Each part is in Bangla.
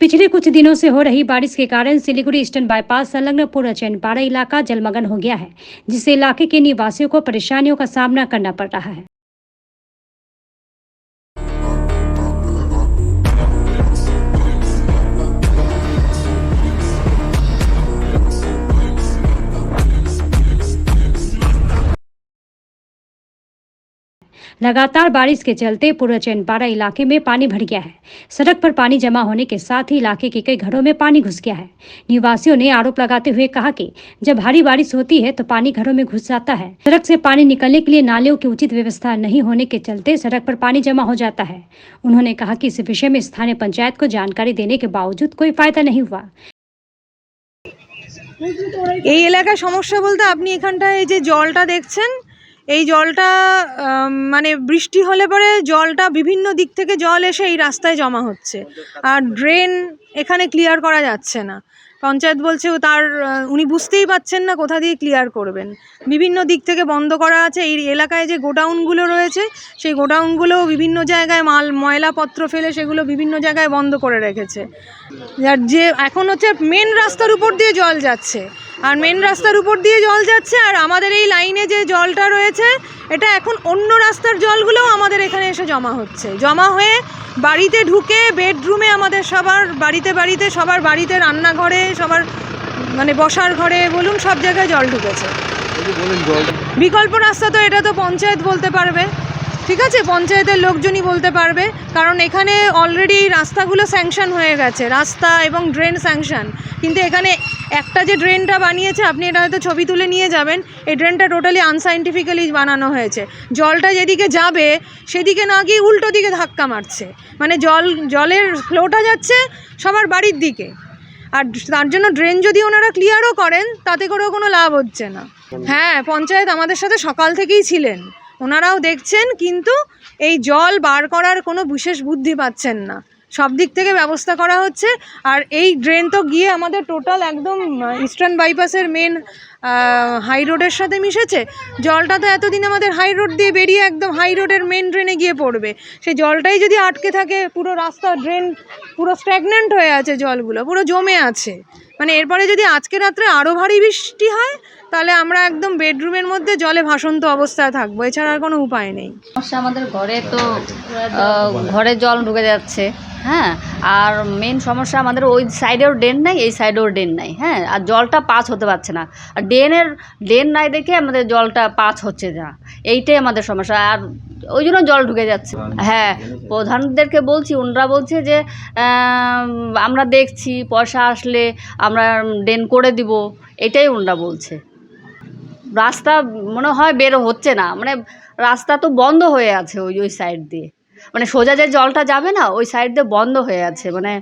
पिछले कुछ दिनों से हो रही बारिश के कारण सिलीगुड़ी ईस्टर्न बाईपास संलग्न पूर्वचैनपाड़ा इलाका जलमग्न हो गया है, जिससे इलाके के निवासियों को परेशानियों का सामना करना पड़ रहा है। लगातार बारिश के चलते पूर्वचैनपाड़ा इलाके में पानी भर गया है। सड़क पर पानी जमा होने के साथ ही इलाके के कई घरों में पानी घुस गया है। निवासियों ने आरोप लगाते हुए कहा कि जब भारी बारिश होती है तो पानी घरों में घुस जाता है। सड़क से पानी निकलने के लिए नालियों की उचित व्यवस्था नहीं होने के चलते सड़क पर पानी जमा हो जाता है। उन्होंने कहा कि इस विषय में स्थानीय पंचायत को जानकारी देने के बावजूद कोई फायदा नहीं हुआ। এই এলাকার সমস্যা বলতে আপনি এখানটায় এই যে জলটা দেখছেন, এই জলটা মানে বৃষ্টি হলে পরে জলটা বিভিন্ন দিক থেকে জল এসে এই রাস্তায় জমা হচ্ছে, আর ড্রেন এখানে ক্লিয়ার করা যাচ্ছে না। পঞ্চায়েত বলছে তার উনি বুঝতেই পাচ্ছেন না কোথা দিয়ে ক্লিয়ার করবেন। বিভিন্ন দিক থেকে বন্ধ করা আছে। এই এলাকায় যে গোডাউনগুলো রয়েছে সেই গোডাউনগুলো বিভিন্ন জায়গায় ময়লাপত্র ফেলে সেগুলো বিভিন্ন জায়গায় বন্ধ করে রেখেছে। আর যে এখন হচ্ছে মেন রাস্তার উপর দিয়ে জল যাচ্ছে, আর মেন রাস্তার উপর দিয়ে জল যাচ্ছে, আর আমাদের এই লাইনে যে জলটা রয়েছে এটা এখন অন্য রাস্তার জলগুলোও আমাদের এখানে এসে জমা হচ্ছে। জমা হয়ে বাড়িতে ঢুকে বেডরুমে আমাদের সবার বাড়িতে রান্নাঘরে সবার মানে বসার ঘরে বলুন সব জায়গায় জল ঢুকেছে। বিকল্প রাস্তা তো এটা তো পঞ্চায়েত বলতে পারবে, ঠিক আছে, পঞ্চায়েতের লোকজনই বলতে পারবে, কারণ এখানে অলরেডি রাস্তাগুলো স্যাংশন হয়ে গেছে, রাস্তা এবং ড্রেন স্যাংশন। কিন্তু এখানে একটা যে ড্রেনটা বানিয়েছে, আপনি এটা হয়তো ছবি তুলে নিয়ে যাবেন, এই ড্রেনটা টোটালি আনসাইন্টিফিক্যালি বানানো হয়েছে। জলটা যেদিকে যাবে সেদিকে না গিয়ে উল্টো দিকে ধাক্কা মারছে, মানে জলের ফ্লোটা যাচ্ছে সবার বাড়ির দিকে। আর তার জন্য ড্রেন যদি ওনারা ক্লিয়ারও করেন তাতে করেও কোনো লাভ হচ্ছে না। হ্যাঁ, পঞ্চায়েত আমাদের সাথে সকাল থেকেই ছিলেন, ওনারাও দেখছেন, কিন্তু এই জল বার করার কোনো বিশেষ বুদ্ধি পাচ্ছেন না। সব দিক থেকে ব্যবস্থা করা হচ্ছে, আর এই ড্রেন তো গিয়ে আমাদের টোটাল একদম ইস্টার্ন বাইপাসের মেন হাই রোডের সাথে মিশেছে। জলটা তো এতদিন আমাদের হাই রোড দিয়ে বেরিয়ে একদম হাই রোডের মেন ড্রেনে গিয়ে পড়বে। সেই জলটাই যদি আটকে থাকে, পুরো রাস্তা ড্রেন পুরো স্ট্যাগন্যান্ট হয়ে আছে, জলগুলো পুরো জমে আছে। মানে এরপরে যদি আজকে রাত্রে আরও ভারী বৃষ্টি হয় তাহলে আমরা একদম বেডরুমের মধ্যে জলে ভাসন্ত অবস্থায় থাকবো, এছাড়া আর কোনো উপায় নেই। সমস্যা আমাদের ঘরে তো ঘরে জল ঢুকে যাচ্ছে, হ্যাঁ, আর মেন সমস্যা আমাদের ওই সাইডেও ড্রেন নাই, এই সাইডেও ড্রেন নাই, হ্যাঁ, আর জলটা পাস হতে পারছে না। আর ড্রেন নাই দেখে আমাদের জলটা পাস হচ্ছে না, এইটাই আমাদের সমস্যা, আর ওই জন্য জল ঢুকে যাচ্ছে। হ্যাঁ, প্রধানদেরকে বলছি, ওনারা বলছে যে আমরা দেখছি, পয়সা আসলে আমরা ড্রেন করে দিব, এটাই ওনারা বলছে। রাস্তা মনে হয় বেরো হচ্ছে না, মানে রাস্তা তো বন্ধ হয়ে আছে ওই সাইড দিয়ে, মানে সোজা যে জলটা যাবে না ওই সাইড দিয়ে বন্ধ হয়ে আছে, মানে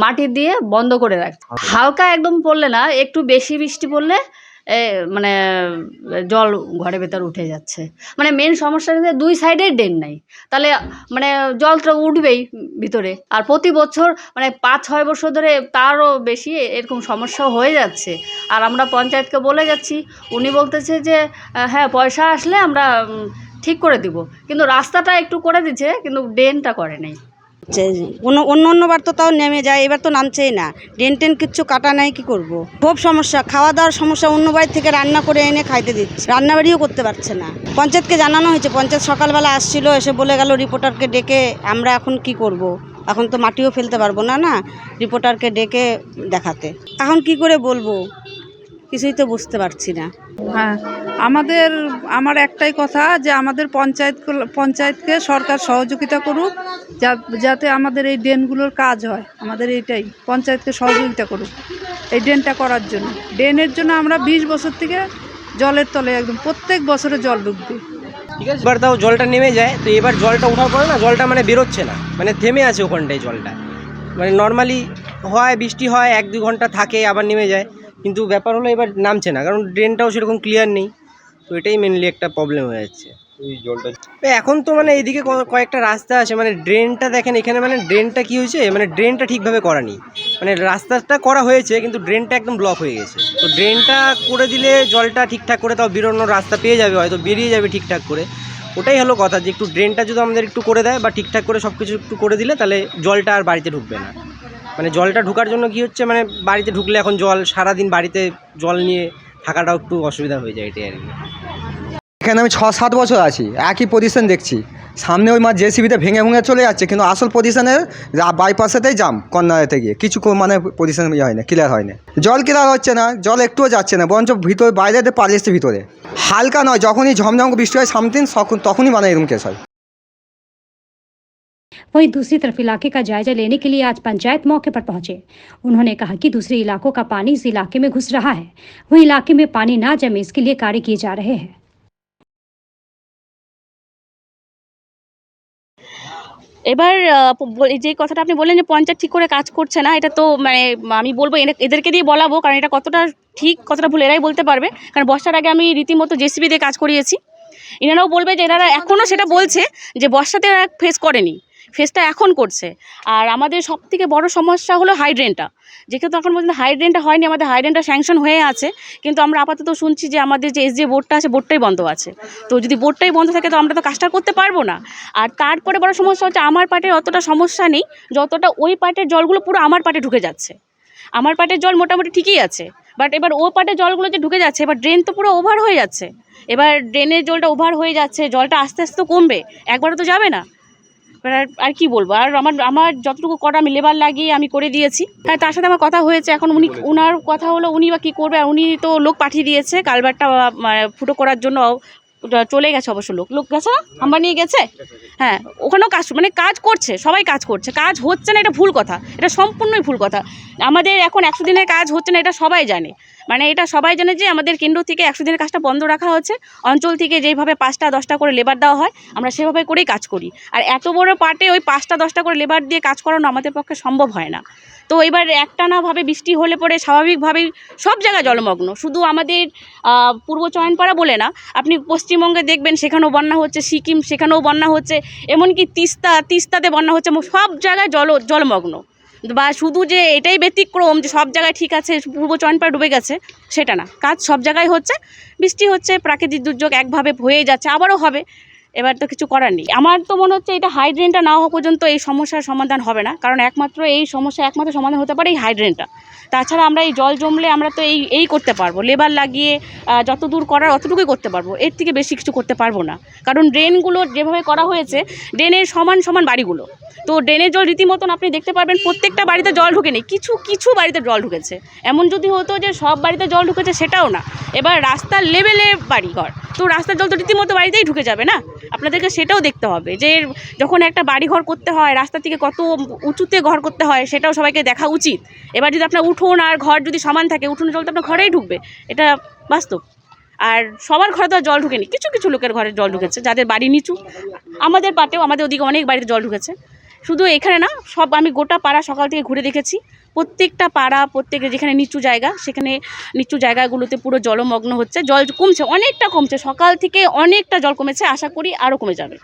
মাটি দিয়ে বন্ধ করে রাখছে। হালকা একদম পড়লে না, একটু বেশি বৃষ্টি পড়লে মানে জল ঘরের ভেতর উঠে যাচ্ছে। মানে মেন সমস্যা হচ্ছে দুই সাইডেই ড্রেন নাই, তাহলে মানে জলটা উঠবেই ভিতরে। আর প্রতি বছর মানে 5-6 বছর ধরে তারও বেশি এরকম সমস্যা হয়ে যাচ্ছে। আর আমরা পঞ্চায়েতকে বলে যাচ্ছি, উনি বলতেছে যে হ্যাঁ পয়সা আসলে আমরা ঠিক করে দিব, কিন্তু রাস্তাটা একটু করে দিচ্ছে, কিন্তু ড্রেনটা করে নাই। অন্যবার তো তাও নেমে যায়, এবার তো নামছেই না। ড্রেন টেন কিচ্ছু কাটা নাই, কি করব। খুব সমস্যা, খাওয়া দাওয়ার সমস্যা, অন্য বাড়ি থেকে রান্না করে এনে খাইতে দিচ্ছে, রান্নাবাড়িও করতে পারছে না। পঞ্চায়েতকে জানানো হয়েছে, পঞ্চায়েত সকালবেলা আসছিল, এসে বলে গেল রিপোর্টারকে ডেকে আমরা এখন কি করব, এখন তো মাটিও ফেলতে পারবো না, রিপোর্টারকে ডেকে দেখাতে। এখন কি করে বলবো, কিছুই তো বুঝতে পারছি না। হ্যাঁ, আমার একটাই কথা যে আমাদের পঞ্চায়েতকে সরকার সহযোগিতা করুক, যাতে আমাদের এই ড্রেনগুলোর কাজ হয়। আমাদের এইটাই, পঞ্চায়েতকে সহযোগিতা করুক এই ড্রেনটা করার জন্য। ড্রেনের জন্য আমরা 20 বছর থেকে জলের তলে, একদম প্রত্যেক বছরে জল ঢুকবে। ঠিক আছে, এবার তাও জলটা নেমে যায়, তো এবার জলটা ওঠার পরে না জলটা মানে বেরোচ্ছে না, মানে থেমে আছে ওখানটায় জলটা। মানে নর্মালি হয় বৃষ্টি হয় 1-2 ঘন্টা থাকে, আবার নেমে যায়, কিন্তু ব্যাপার হলো এবার নামছে না, কারণ ড্রেনটাও সেরকম ক্লিয়ার নেই। তো এটাই মেনলি একটা প্রবলেম হয়ে যাচ্ছে এই জলটা। এখন তো মানে এইদিকে কয়েকটা রাস্তা আছে, মানে ড্রেনটা দেখেন এখানে, মানে ড্রেনটা কি হয়েছে, মানে ড্রেনটা ঠিকভাবে করা নেই। মানে রাস্তাটা করা হয়েছে কিন্তু ড্রেনটা একদম ব্লক হয়ে গেছে। তো ড্রেনটা করে দিলে জলটা ঠিকঠাক করে তাও বেরোনোর রাস্তা পেয়ে যাবে, হয়তো বেরিয়ে যাবে ঠিকঠাক করে। ওটাই হলো কথা, যে একটু ড্রেনটা যদি আমাদের একটু করে দেয় বা ঠিকঠাক করে সব কিছু একটু করে দিলে, তাহলে জলটা আর বাড়িতে ঢুকবে না। মানে জলটা ঢোকার জন্য কি হচ্ছে, মানে বাড়িতে ঢুকলে এখন জল, সারাদিন বাড়িতে জল নিয়ে থাকাটাও একটু অসুবিধা হয়ে যায়, এটাই আর কি। এখানে আমি 6-7 বছর আছি, একই পজিশন দেখছি। সামনে ওই জেসিবিতে ভেঙে ভেঙে চলে যাচ্ছে, কিন্তু আসল পজিশনে বাইপাসেতেই জাম, কর্নারেতে গিয়ে কিছু মানে পজিশন হয় না, ক্লিয়ার হয় না। জল ক্লিয়ার হচ্ছে না, জল একটুও যাচ্ছে না, বরঞ্চ ভিতরে বাইরে পালিয়েছে ভিতরে। হালকা নয়, যখনই ঝমঝম বৃষ্টি হয় সামথিং তখনই মানে এরকম কেস হয়। वहीं दूसरी तरफ इलाके का जायजा लेने के लिए आज पंचायत मौके पर पहुंचे। उन्होंने कहा कि दूसरे इलाकों का पानी इस इलाके में घुस रहा है, वहीं इलाके में पानी ना जमे इसके लिए कार्य किए जा रहे हैं। এবার যে কথাটা আপনি বললেন যে পঞ্চায়েত ঠিক করে কাজ করছে না, এটা তো মানে আমি বলবো এদেরকে দিয়ে বলাবো, কারণ এটা কতটা ঠিক কতটা ভুল এরাই বলতে পারবে। কারণ বর্ষার আগে আমি রীতিমতো জেসিবি দিয়ে কাজ করিয়েছি, এনারাও বলবে যে এনারা এখনও সেটা বলছে যে বর্ষাতে এরা ফেস করেনি, ফেসটা এখন করছে। আর আমাদের সবথেকে বড় সমস্যা হলো হাইড্রেনটা, যেহেতু এখন পর্যন্ত হাইড্রেনটা হয়নি, আমাদের হাইড্রেনটা স্যাংশন হয়ে আছে, কিন্তু আমরা আপাতত শুনছি যে আমাদের যে এসডিএ বোর্ডটা আছে বোর্ডটাই বন্ধ আছে। তো যদি বোর্ডটাই বন্ধ থাকে তো আমরা তো কাজটা করতে পারবো না। আর তারপরে বড় সমস্যা হচ্ছে আমার পাটের অতটা সমস্যা নেই, যতটা ওই পাটের জলগুলো পুরো আমার পাটে ঢুকে যাচ্ছে। আমার পাটের জল মোটামুটি ঠিকই আছে, বাট এবার ও পাটের জলগুলো যে ঢুকে যাচ্ছে, এবার ড্রেন তো পুরো ওভার হয়ে যাচ্ছে। এবার ড্রেনের জলটা ওভার হয়ে যাচ্ছে, জলটা আস্তে আস্তে কমবে, একবারও তো যাবে না। আর কি বলবো, আর আমার যতটুকু করা আমি লেবার লাগিয়ে আমি করে দিয়েছি। হ্যাঁ, তার সাথে আমার কথা হয়েছে, এখন উনার কথা হলো উনি বা কী করবে। আর উনি তো লোক পাঠিয়ে দিয়েছে কালভারটা ফুটো করার জন্য, চলে গেছে অবশ্য, লোক গেছে না, আমরা নিয়ে গেছে। হ্যাঁ, ওখানেও কাজ করছে, সবাই কাজ করছে, কাজ হচ্ছে না এটা ভুল কথা, এটা সম্পূর্ণই ভুল কথা। আমাদের এখন 100 দিনের কাজ হচ্ছে না, এটা সবাই জানে, মানে এটা সবাই জানে যে আমাদের কেন্দ্র থেকে 100 দিনের কাজটা বন্ধ রাখা হচ্ছে। অঞ্চল থেকে যেইভাবে 5টা 10টা করে লেবার দেওয়া হয়, আমরা সেভাবে করেই কাজ করি। আর এত বড় পার্টে ওই 5টা 10টা করে লেবার দিয়ে কাজ করানো আমাদের পক্ষে সম্ভব হয় না। তো এবার একটানাভাবে বৃষ্টি হলে পরে স্বাভাবিকভাবেই সব জায়গায় জলমগ্ন, শুধু আমাদের পূর্ব চয়নপাড়া বলে না, আপনি পশ্চিমবঙ্গে দেখবেন সেখানেও বন্যা হচ্ছে, সিকিম সেখানেও বন্যা হচ্ছে, এমনকি তিস্তাতে বন্যা হচ্ছে, সব জায়গায় জলমগ্ন। বা শুধু যে এটাই ব্যতিক্রম যে সব জায়গায় ঠিক আছে, পূর্ব চয়নপাড়া ডুবে গেছে, সেটা না, কাজ সব জায়গায় হচ্ছে। বৃষ্টি হচ্ছে, প্রাকৃতিক দুর্যোগ একভাবে হয়ে যাচ্ছে, আবারও হবে, এবার তো কিছু করার নেই। আমার তো মনে হচ্ছে এটা হাইড্রেনটা না হওয়া পর্যন্ত এই সমস্যার সমাধান হবে না, কারণ একমাত্র সমাধান হতে পারে এই হাইড্রেনটা। তাছাড়া আমরা এই জল জমলে আমরা তো এই করতে পারবো, লেবার লাগিয়ে যত দূর করার অতটুকুই করতে পারবো, এর থেকে বেশি কিছু করতে পারবো না। কারণ ড্রেনগুলো যেভাবে করা হয়েছে, ড্রেনের সমান বাড়িগুলো, তো ড্রেনের জল রীতিমতন আপনি দেখতে পারবেন প্রত্যেকটা বাড়িতে জল ঢুকেনি, কিছু বাড়িতে জল ঢুকেছে। এমন যদি হতো যে সব বাড়িতে জল ঢুকেছে, সেটাও না। এবার রাস্তার লেভেলে বাড়িঘর, তো রাস্তার জল তো রীতিমতো বাড়িতেই ঢুকে যাবে না, আপনাদেরকে সেটাও দেখতে হবে যে যখন একটা বাড়িঘর করতে হয় রাস্তা থেকে কত উঁচুতে ঘর করতে হয়, সেটাও সবাইকে দেখা উচিত। এবার যদি আপনার উঠোন আর ঘর যদি সমান থাকে, উঠোনের জল তো আপনার ঘরেই ঢুকবে, এটা বাস্তব। আর সবার ঘরে তো জল ঢুকেনি, কিছু লোকের ঘরে জল ঢুকেছে যাদের বাড়ি নিচু। আমাদের পাটেও, আমাদের ওদিকে অনেক বাড়িতে জল ঢুকেছে, শুধু এখানে না, সব আমি গোটা পাড়া সকাল থেকে ঘুরে দেখেছি, প্রত্যেকটা পাড়া, প্রত্যেকের যেখানে নিচু জায়গা, সেখানে নিচু জায়গাগুলোতে পুরো জলমগ্ন হচ্ছে। জল কমছে, অনেকটা কমছে, সকাল থেকে অনেকটা জল কমেছে, আশা করি আরও কমে যাবে।